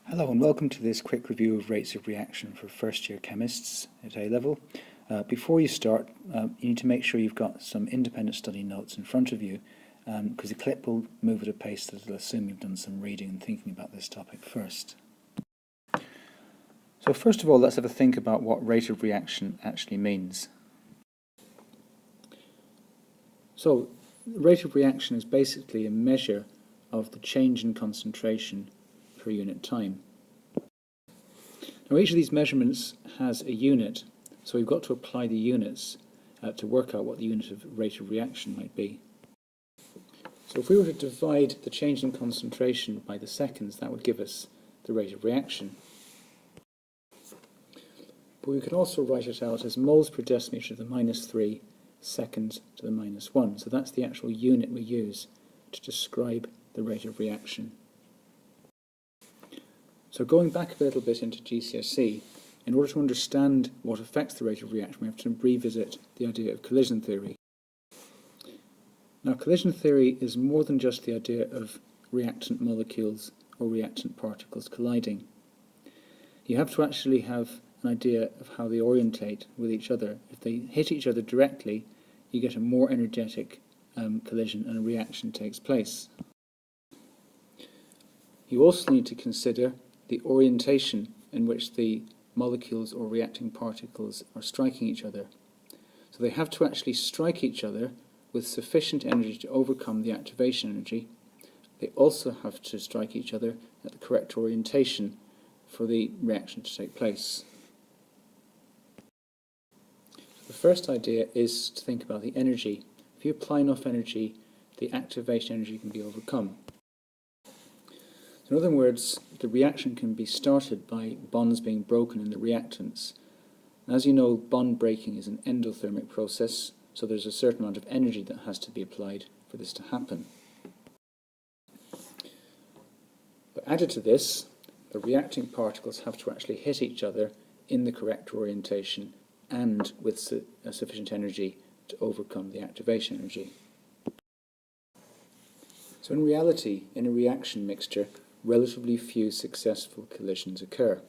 Hello and welcome to this quick review of rates of reaction for first year chemists at A level. Before you start, you need to make sure you've got some independent study notes in front of you because the clip will move at a pace that will assume you've done some reading and thinking about this topic first. So first of all, let's have a think about what rate of reaction actually means. So rate of reaction is basically a measure of the change in concentration per unit time. Now each of these measurements has a unit, so we've got to apply the units to work out what the unit of rate of reaction might be. So if we were to divide the change in concentration by the seconds, that would give us the rate of reaction. But we can also write it out as moles per decimeter to the -3 seconds to the -1. So that's the actual unit we use to describe the rate of reaction. So going back a little bit into GCSE, in order to understand what affects the rate of reaction, we have to revisit the idea of collision theory. Now, collision theory is more than just the idea of reactant molecules or reactant particles colliding. You have to actually have an idea of how they orientate with each other. If they hit each other directly, you get a more energetic collision and a reaction takes place. You also need to consider the orientation in which the molecules or reacting particles are striking each other. So they have to actually strike each other with sufficient energy to overcome the activation energy. They also have to strike each other at the correct orientation for the reaction to take place. The first idea is to think about the energy. If you apply enough energy, the activation energy can be overcome. So in other words, the reaction can be started by bonds being broken in the reactants. As you know, bond breaking is an endothermic process, so there's a certain amount of energy that has to be applied for this to happen. But added to this, the reacting particles have to actually hit each other in the correct orientation and with sufficient energy to overcome the activation energy. So in reality, in a reaction mixture, relatively few successful collisions occur.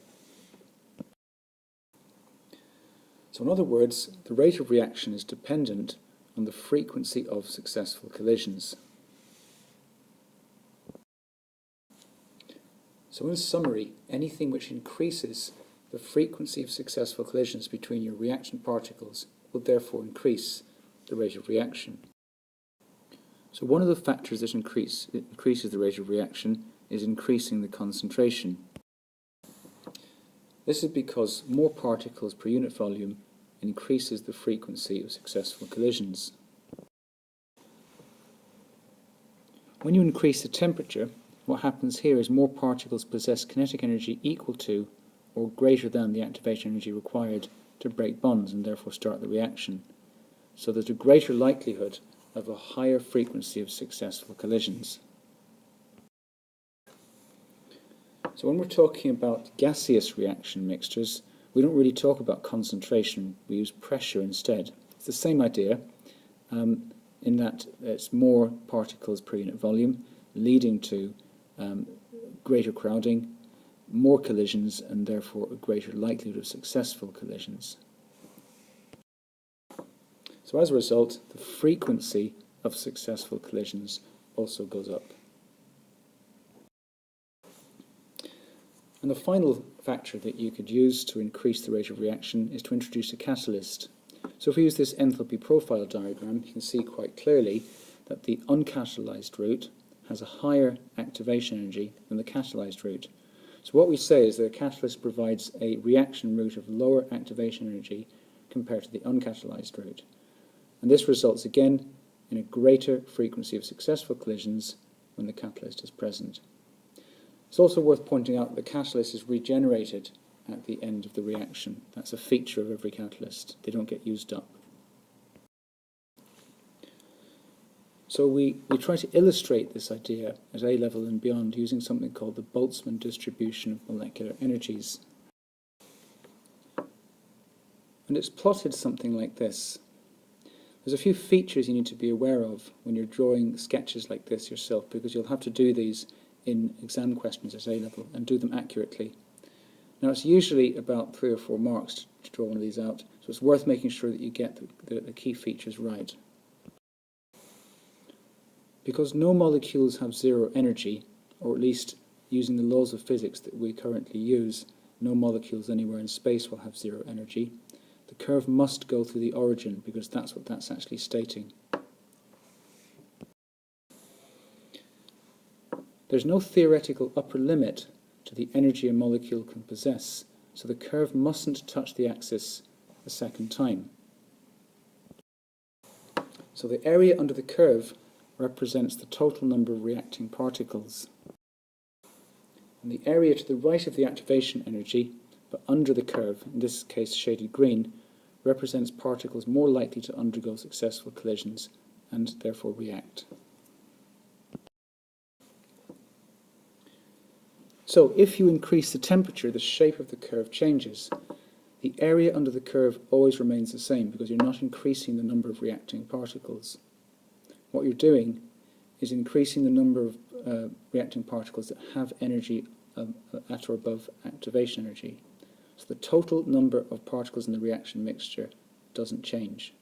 So in other words, the rate of reaction is dependent on the frequency of successful collisions. So in summary, anything which increases the frequency of successful collisions between your reactant particles will therefore increase the rate of reaction. So one of the factors that increases the rate of reaction is increasing the concentration. This is because more particles per unit volume increases the frequency of successful collisions. When you increase the temperature, what happens here is more particles possess kinetic energy equal to or greater than the activation energy required to break bonds and therefore start the reaction. So there's a greater likelihood of a higher frequency of successful collisions. So when we're talking about gaseous reaction mixtures, we don't really talk about concentration, we use pressure instead. It's the same idea in that it's more particles per unit volume, leading to greater crowding, more collisions, and therefore a greater likelihood of successful collisions. So as a result, the frequency of successful collisions also goes up. And the final factor that you could use to increase the rate of reaction is to introduce a catalyst. So if we use this enthalpy profile diagram, you can see quite clearly that the uncatalyzed route has a higher activation energy than the catalyzed route. So what we say is that a catalyst provides a reaction route of lower activation energy compared to the uncatalyzed route. And this results again in a greater frequency of successful collisions when the catalyst is present. It's also worth pointing out that the catalyst is regenerated at the end of the reaction. That's a feature of every catalyst. They don't get used up. So we try to illustrate this idea at A level and beyond using something called the Boltzmann distribution of molecular energies. And it's plotted something like this. There's a few features you need to be aware of when you're drawing sketches like this yourself, because you'll have to do these in exam questions at A-level and do them accurately. Now it's usually about 3 or 4 marks to draw one of these out, so it's worth making sure that you get the key features right. Because no molecules have zero energy, or at least using the laws of physics that we currently use, no molecules anywhere in space will have zero energy, the curve must go through the origin, because that's what that's actually stating. There's no theoretical upper limit to the energy a molecule can possess, so the curve mustn't touch the axis a second time. So the area under the curve represents the total number of reacting particles. And the area to the right of the activation energy, but under the curve, in this case shaded green, represents particles more likely to undergo successful collisions and therefore react. So if you increase the temperature, the shape of the curve changes. The area under the curve always remains the same because you're not increasing the number of reacting particles. What you're doing is increasing the number of reacting particles that have energy at or above activation energy. So the total number of particles in the reaction mixture doesn't change.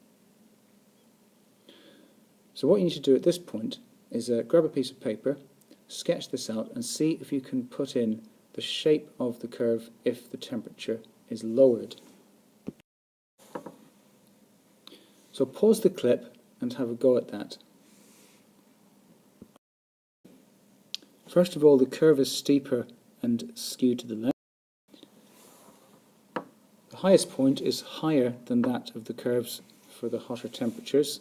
So what you need to do at this point is grab a piece of paper, sketch this out and see if you can put in the shape of the curve if the temperature is lowered. So pause the clip and have a go at that. First of all, the curve is steeper and skewed to the left. The highest point is higher than that of the curves for the hotter temperatures.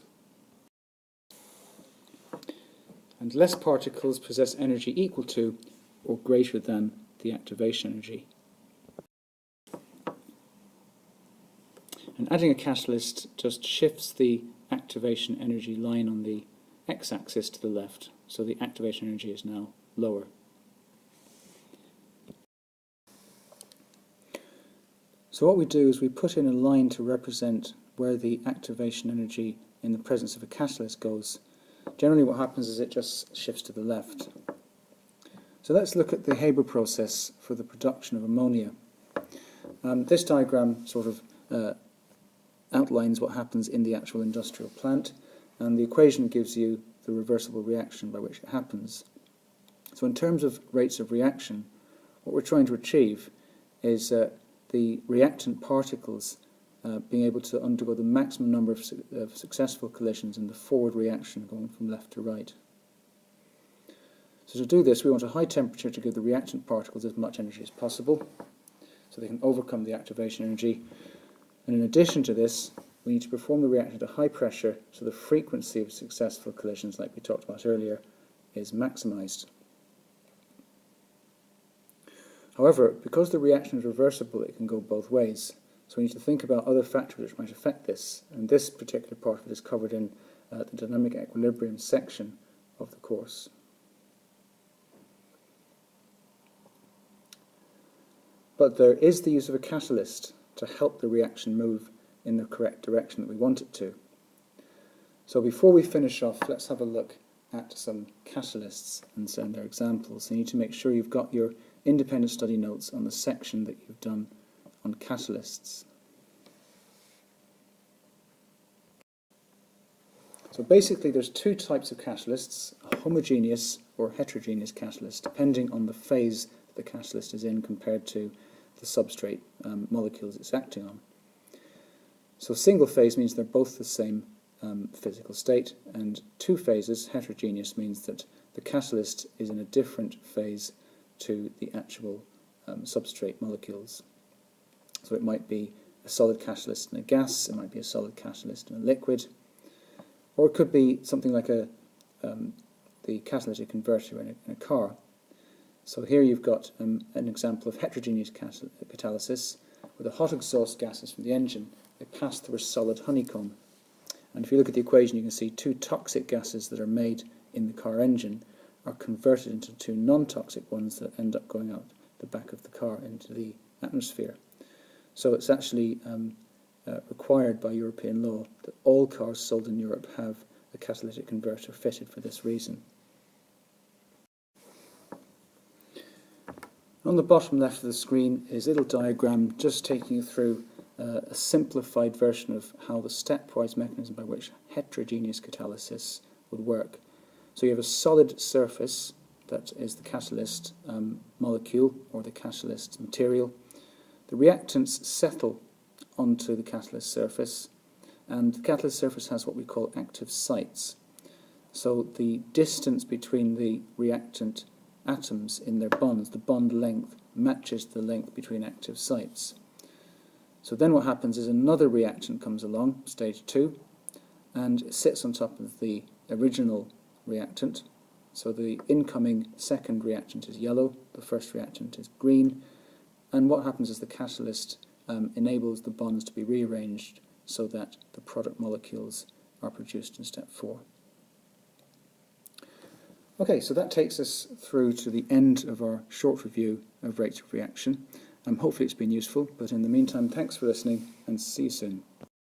And less particles possess energy equal to or greater than the activation energy. And adding a catalyst just shifts the activation energy line on the x-axis to the left, so the activation energy is now lower. So what we do is we put in a line to represent where the activation energy in the presence of a catalyst goes. Generally what happens is it just shifts to the left. So let's look at the Haber process for the production of ammonia. This diagram sort of outlines what happens in the actual industrial plant, and the equation gives you the reversible reaction by which it happens. So in terms of rates of reaction, what we're trying to achieve is the reactant particles being able to undergo the maximum number of successful collisions in the forward reaction going from left to right. So to do this, we want a high temperature to give the reactant particles as much energy as possible, so they can overcome the activation energy. And in addition to this, we need to perform the reaction at a high pressure so the frequency of successful collisions, like we talked about earlier, is maximized. However, because the reaction is reversible, it can go both ways. So we need to think about other factors which might affect this, and this particular part of it is covered in the dynamic equilibrium section of the course. But there is the use of a catalyst to help the reaction move in the correct direction that we want it to. So before we finish off, let's have a look at some catalysts and their examples. So you need to make sure you've got your independent study notes on the section that you've done on catalysts. So basically there's two types of catalysts, a homogeneous or heterogeneous catalyst, depending on the phase that the catalyst is in compared to the substrate molecules it's acting on. So single phase means they're both the same physical state, and two phases, heterogeneous, means that the catalyst is in a different phase to the actual substrate molecules. So it might be a solid catalyst in a gas, it might be a solid catalyst in a liquid, or it could be something like the catalytic converter in a car. So here you've got an example of heterogeneous catalysis, where the hot exhaust gases from the engine, they pass through a solid honeycomb. And if you look at the equation, you can see two toxic gases that are made in the car engine are converted into two non-toxic ones that end up going out the back of the car into the atmosphere. So it's actually required by European law that all cars sold in Europe have a catalytic converter fitted for this reason. On the bottom left of the screen is a little diagram just taking you through a simplified version of how the stepwise mechanism by which heterogeneous catalysis would work. So you have a solid surface that is the catalyst molecule or the catalyst material. The reactants settle onto the catalyst surface, and the catalyst surface has what we call active sites. So the distance between the reactant atoms in their bonds, the bond length, matches the length between active sites. So then what happens is another reactant comes along, stage 2, and sits on top of the original reactant. So the incoming second reactant is yellow, the first reactant is green, and what happens is the catalyst enables the bonds to be rearranged so that the product molecules are produced in step 4. Okay, so that takes us through to the end of our short review of rates of reaction. Hopefully it's been useful, but in the meantime, thanks for listening and see you soon.